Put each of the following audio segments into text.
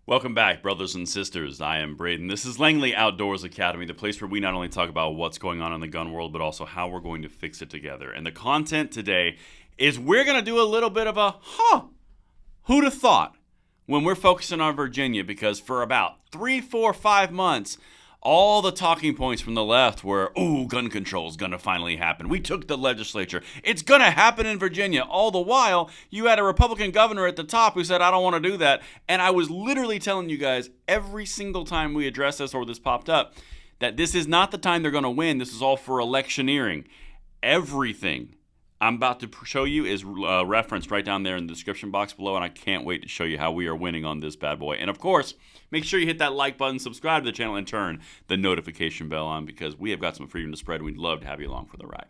Welcome back, brothers and sisters. I am Braden. This is Langley Outdoors Academy, the place where we not only talk about what's going on in the gun world, but also how we're going to fix it together. And the content today is we're going to do a little bit of a, who'd have thought when we're focusing on Virginia, because for about 3, 4, 5 months, all the talking points from the left were, gun control is going to finally happen. We took the legislature. It's going to happen in Virginia. All the while, you had a Republican governor at the top who said, I don't want to do that. And I was literally telling you guys every single time we addressed this or this popped up that this is not the time they're going to win. This is all for electioneering. Everything I'm about to show you is referenced right down there in the description box below, and I can't wait to show you how we are winning on this bad boy. And of course, make sure you hit that like button, subscribe to the channel, and turn the notification bell on because we have got some freedom to spread, and we'd love to have you along for the ride.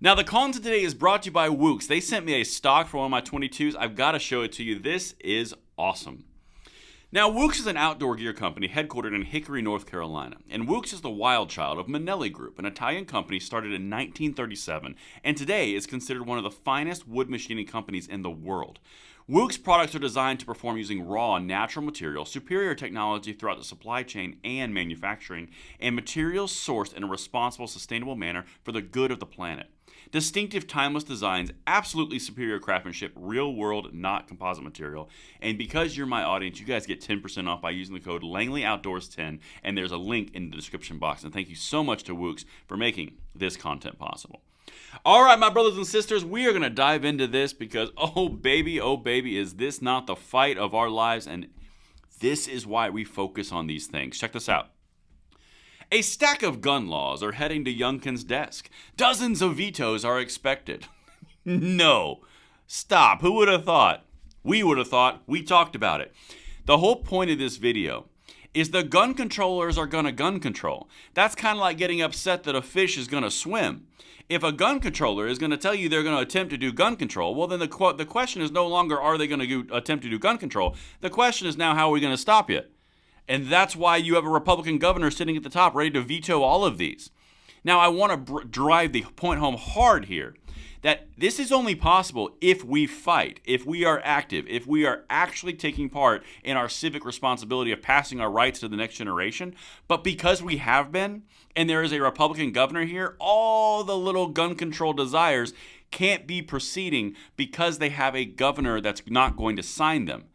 Now, the content today is brought to you by Wooks. They sent me a stock for one of my 22s. I've got to show it to you. This is awesome. Now, Wooks is an outdoor gear company headquartered in Hickory, North Carolina. And Wooks is the wild child of Manelli Group, an Italian company started in 1937, and today is considered one of the finest wood machining companies in the world. Wooks products are designed to perform using raw, natural materials, superior technology throughout the supply chain and manufacturing, and materials sourced in a responsible, sustainable manner for the good of the planet. Distinctive, timeless designs, absolutely superior craftsmanship, real world, not composite material. And because you're my audience, you guys get 10% off by using the code LangleyOutdoors10, and there's a link in the description box. And thank you so much to Wooks for making this content possible. All right, my brothers and sisters, we are going to dive into this because, oh baby, is this not the fight of our lives? And this is why we focus on these things. Check this out. A stack of gun laws are heading to Youngkin's desk. Dozens of vetoes are expected. No. Stop. Who would have thought? We would have thought. We talked about it. The whole point of this video is the gun controllers are going to gun control. That's kind of like getting upset that a fish is going to swim. If a gun controller is going to tell you they're going to attempt to do gun control, well, then the question is no longer are they going to attempt to do gun control. The question is now how are we going to stop you? And that's why you have a Republican governor sitting at the top ready to veto all of these. Now, I want to drive the point home hard here that this is only possible if we fight, if we are active, if we are actually taking part in our civic responsibility of passing our rights to the next generation. But because we have been, and there is a Republican governor here, all the little gun control desires can't be proceeding because they have a governor that's not going to sign them.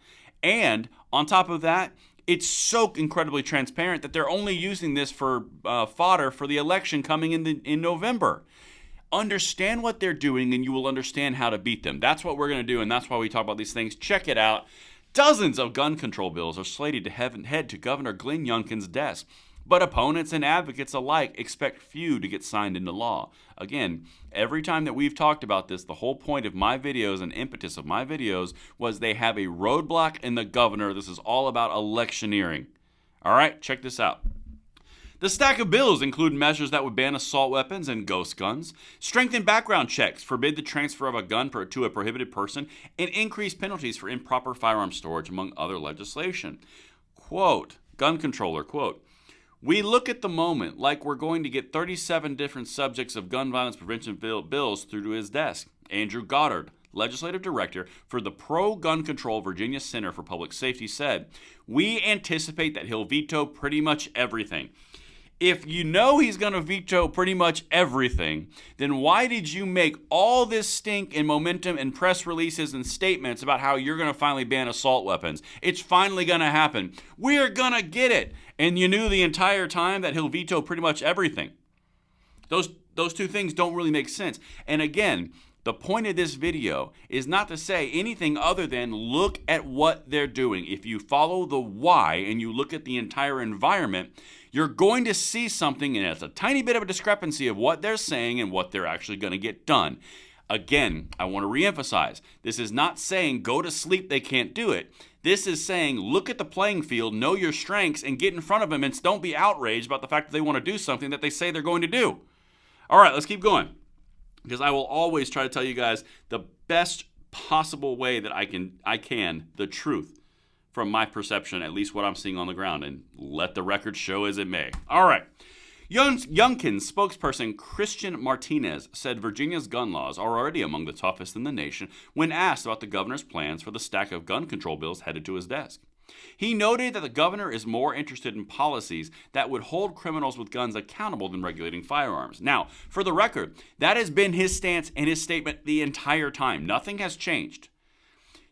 And on top of that, it's so incredibly transparent that they're only using this for fodder for the election coming in November. Understand what they're doing and you will understand how to beat them. That's what we're going to do, and that's why we talk about these things. Check it out. Dozens of gun control bills are slated to head to Governor Glenn Youngkin's desk, but opponents and advocates alike expect few to get signed into law. Again, every time that we've talked about this, the whole point of my videos and impetus of my videos was they have a roadblock in the governor. This is all about electioneering. All right, check this out. The stack of bills include measures that would ban assault weapons and ghost guns, strengthen background checks, forbid the transfer of a gun to a prohibited person, and increase penalties for improper firearm storage, among other legislation. Quote, gun controller, quote, we look at the moment like we're going to get 37 different subjects of gun violence prevention bills through to his desk. Andrew Goddard, legislative director for the Pro-Gun Control Virginia Center for Public Safety, said, we anticipate that he'll veto pretty much everything. If you know he's going to veto pretty much everything, then why did you make all this stink and momentum and press releases and statements about how you're going to finally ban assault weapons? It's finally going to happen. We're going to get it. And you knew the entire time that he'll veto pretty much everything. Those two things don't really make sense. And again, the point of this video is not to say anything other than look at what they're doing. If you follow the why and you look at the entire environment, you're going to see something, and it's a tiny bit of a discrepancy of what they're saying and what they're actually going to get done. Again, I want to reemphasize, this is not saying go to sleep, they can't do it. This is saying look at the playing field, know your strengths, and get in front of them, and don't be outraged about the fact that they want to do something that they say they're going to do. All right, let's keep going, because I will always try to tell you guys the best possible way that I can, the truth from my perception, at least what I'm seeing on the ground, and let the record show as it may. All right. Youngkin's spokesperson Christian Martinez said Virginia's gun laws are already among the toughest in the nation when asked about the governor's plans for the stack of gun control bills headed to his desk. He noted that the governor is more interested in policies that would hold criminals with guns accountable than regulating firearms. Now, for the record, that has been his stance and his statement the entire time. Nothing has changed.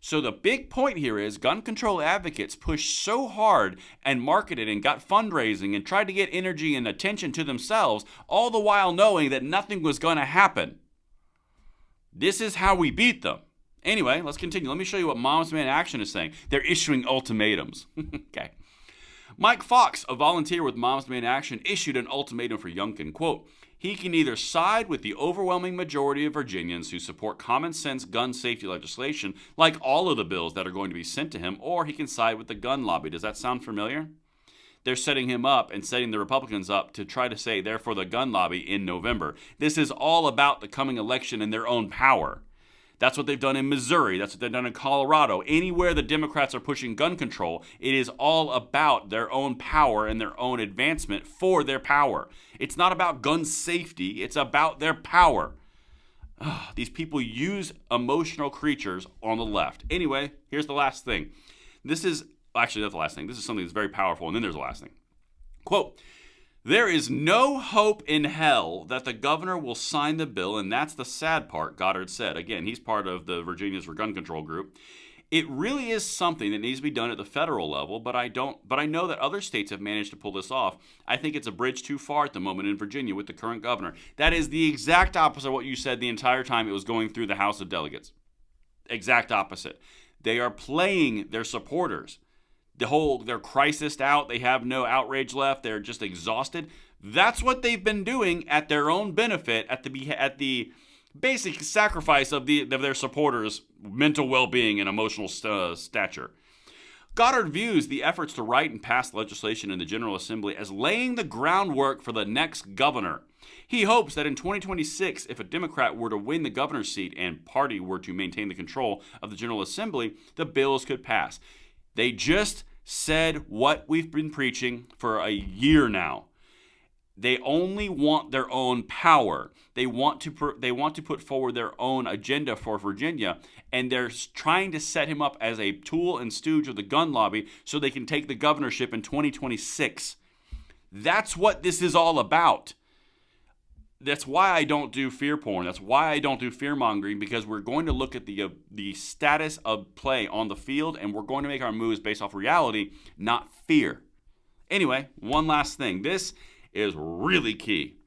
So the big point here is gun control advocates pushed so hard and marketed and got fundraising and tried to get energy and attention to themselves, all the while knowing that nothing was going to happen. This is how we beat them. Anyway, let's continue. Let me show you what Moms Demand Action is saying. They're issuing ultimatums. Okay. Mike Fox, a volunteer with Moms Demand Action, issued an ultimatum for Youngkin. Quote, he can either side with the overwhelming majority of Virginians who support common sense gun safety legislation, like all of the bills that are going to be sent to him, or he can side with the gun lobby. Does that sound familiar? They're setting him up and setting the Republicans up to try to say they're for the gun lobby in November. This is all about the coming election and their own power. That's what they've done in Missouri. That's what they've done in Colorado. Anywhere the Democrats are pushing gun control, it is all about their own power and their own advancement for their power. It's not about gun safety. It's about their power. These people use emotional creatures on the left. Anyway, here's the last thing. This is actually not the last thing. This is something that's very powerful. And then there's the last thing. Quote, there is no hope in hell that the governor will sign the bill, and that's the sad part, Goddard said. Again, he's part of the Virginians for Gun Control group. It really is something that needs to be done at the federal level, but I know that other states have managed to pull this off. I think it's a bridge too far at the moment in Virginia with the current governor. That is the exact opposite of what you said the entire time it was going through the House of Delegates. Exact opposite. They are playing their supporters. They're crisised out. They have no outrage left. They're just exhausted. That's what they've been doing at their own benefit, at the basic sacrifice of their supporters' mental well-being and emotional stature. Goddard views the efforts to write and pass legislation in the General Assembly as laying the groundwork for the next governor. He hopes that in 2026, if a Democrat were to win the governor's seat and party were to maintain the control of the General Assembly, the bills could pass. They just said what we've been preaching for a year now. They only want their own power. They want to put forward their own agenda for Virginia, and they're trying to set him up as a tool and stooge of the gun lobby so they can take the governorship in 2026. That's what this is all about. That's why I don't do fear porn. That's why I don't do fear mongering, because we're going to look at the status of play on the field, and we're going to make our moves based off reality, not fear. Anyway, one last thing. This is really key.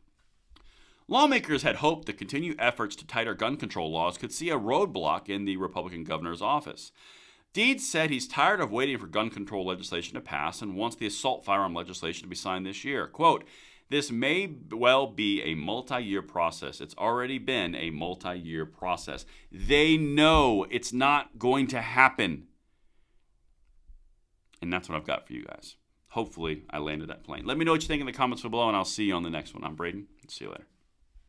Lawmakers had hoped the continued efforts to tighter gun control laws could see a roadblock in the Republican governor's office. Deeds said he's tired of waiting for gun control legislation to pass and wants the assault firearm legislation to be signed this year. Quote, this may well be a multi-year process. It's already been a multi-year process. They know it's not going to happen. And that's what I've got for you guys. Hopefully, I landed that plane. Let me know what you think in the comments below, and I'll see you on the next one. I'm Braden. See you later.